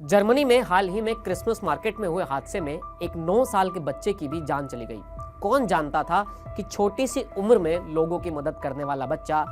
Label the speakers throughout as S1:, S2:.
S1: Germany में हाल ही में Christmas market में हुए हादसे में एक 9 साल के बच्चे की भी जान चली गई। कौन जानता था कि छोटी सी उम्र में लोगों की मदद करने वाला बच्चा,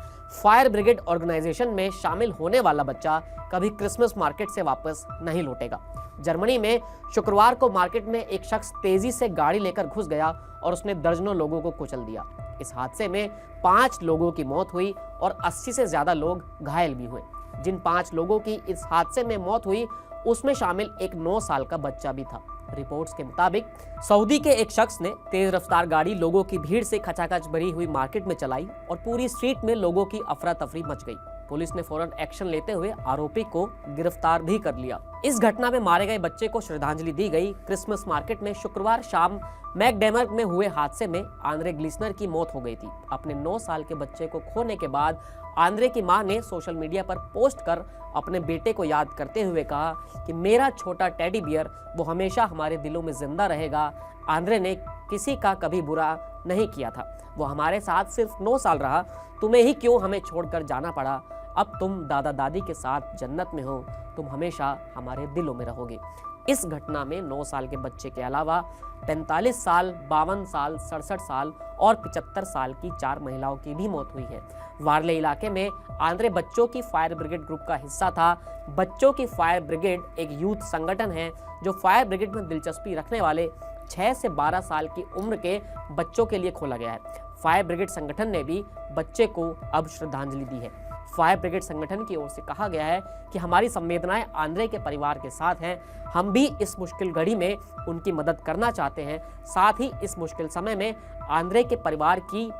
S1: फायर ब्रिगेड ऑर्गेनाइजेशन में शामिल होने वाला बच्चा कभी क्रिसमस मार्केट से वापस नहीं लौटेगा। जर्मनी में शुक्रवार को मार्केट में एक शख्स तेजी से गाड़ी लेकर घुस गया और उसने दर्जनों लोगों को कुचल दिया। इस हादसे में 5 लोगों की मौत हुई और 80 से ज्यादा लोग घायल भी हुए। जिन 5 लोगों की इस हादसे में मौत हुई उसमें शामिल एक 9 साल का बच्चा भी था। रिपोर्ट्स के मुताबिक सऊदी के एक शख्स ने तेज रफ्तार गाड़ी लोगों की भीड़ से खचाखच भरी हुई मार्केट में चलाई और पूरी स्ट्रीट में लोगों की अफरा तफरी मच गई। पुलिस ने फौरन एक्शन लेते हुए आरोपी को गिरफ्तार भी कर लिया। इस घटना में मारे गए बच्चे को श्रद्धांजलि दी गई। क्रिसमस मार्केट में शुक्रवार शाम मैकडैमर्ग में हुए हादसे में आंद्रे ग्लिसनर की मौत हो गई थी। अपने 9 साल के बच्चे को खोने के बाद आंद्रे की मां ने सोशल मीडिया पर पोस्ट कर अपने बेटे को याद करते हुए कहा कि मेरा छोटा टेडी बियर वो हमेशा हमारे दिलों में जिंदा रहेगा। आंद्रे ने किसी का कभी बुरा नहीं किया था, वो हमारे साथ सिर्फ 9 साल रहा। तुम्हें ही क्यों हमें छोड़कर जाना पड़ा। अब तुम दादा दादी के साथ जन्नत में हो, तुम हमेशा हमारे दिलों में रहोगे। इस घटना में 9 साल के बच्चे के अलावा 45 साल, 52 साल, 67 साल और 75 साल की 4 महिलाओं की भी मौत हुई है। वारले इलाके में आंद्रे बच्चों की फायर ब्रिगेड ग्रुप का हिस्सा था। बच्चों की फायर ब्रिगेड एक यूथ संगठन है जो फायर ब्रिगेड में दिलचस्पी रखने वाले 6 से 12 साल की उम्र के बच्चों के लिए खोला गया है। फायर ब्रिगेड संगठन ने भी बच्चे को अब श्रद्धांजलि दी है। फायर ब्रिगेड संगठन की ओर से कहा गया है कि हमारी संवेदनाएं आंद्रे के परिवार के साथ हैं। हम भी इस मुश्किल घड़ी में उनकी मदद करना चाहते हैं। साथ ही इस मुश्किल समय में आंद्रे के परिवार की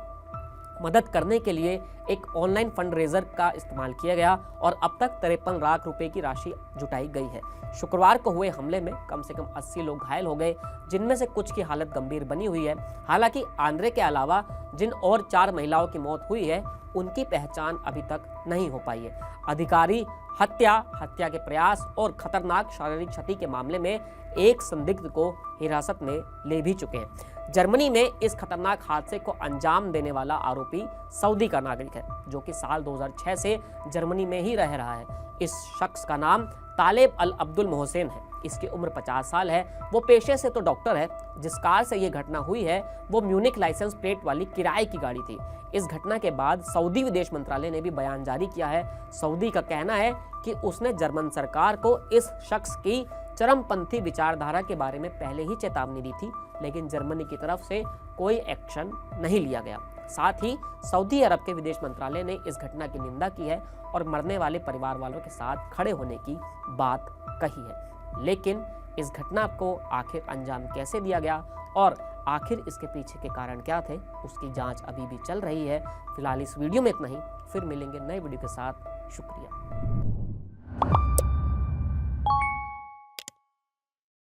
S1: मदद करने के लिए एक ऑनलाइन फंड रेजर का इस्तेमाल किया गया और अब तक 53 लाख रुपए की राशि जुटाई गई है। शुक्रवार को हुए हमले में कम से कम 80 लोग घायल हो गए, जिनमें से कुछ की हालत गंभीर बनी हुई है। हालांकि आंद्रे के अलावा जिन और 4 महिलाओं की मौत हुई है उनकी पहचान अभी तक नहीं हो पाई है। अधिकारी हत्या के प्रयास और खतरनाक शारीरिक क्षति के मामले में एक संदिग्ध को हिरासत में ले भी चुके हैं। जर्मनी में इस खतरनाक हादसे को अंजाम देने वाला आरोपी सऊदी का नागरिक है, जो कि साल 2006 से जर्मनी में ही रह रहा है। इस शख्स का नाम तालेब अल अब्दुल मोहसेन है। इसकी उम्र 50 साल है। वो पेशे से तो डॉक्टर है। जिस कार से ये घटना हुई है वो म्यूनिक लाइसेंस प्लेट वाली किराए की गाड़ी थी। इस घटना के बाद सऊदी विदेश मंत्रालय ने भी बयान जारी किया है। सऊदी का कहना है कि उसने जर्मन सरकार को इस शख्स की चरमपंथी विचारधारा के बारे में पहले ही चेतावनी दी थी, लेकिन जर्मनी की तरफ से कोई एक्शन नहीं लिया गया। साथ ही सऊदी अरब के विदेश मंत्रालय ने इस घटना की निंदा की है और मरने वाले परिवार वालों के साथ खड़े होने की बात कही है। लेकिन इस घटना को आखिर अंजाम कैसे दिया गया और आखिर इसके पीछे के कारण क्या थे, उसकी जांच अभी भी चल रही है। फिलहाल इस वीडियो में इतना ही। फिर मिलेंगे नए वीडियो के साथ। शुक्रिया।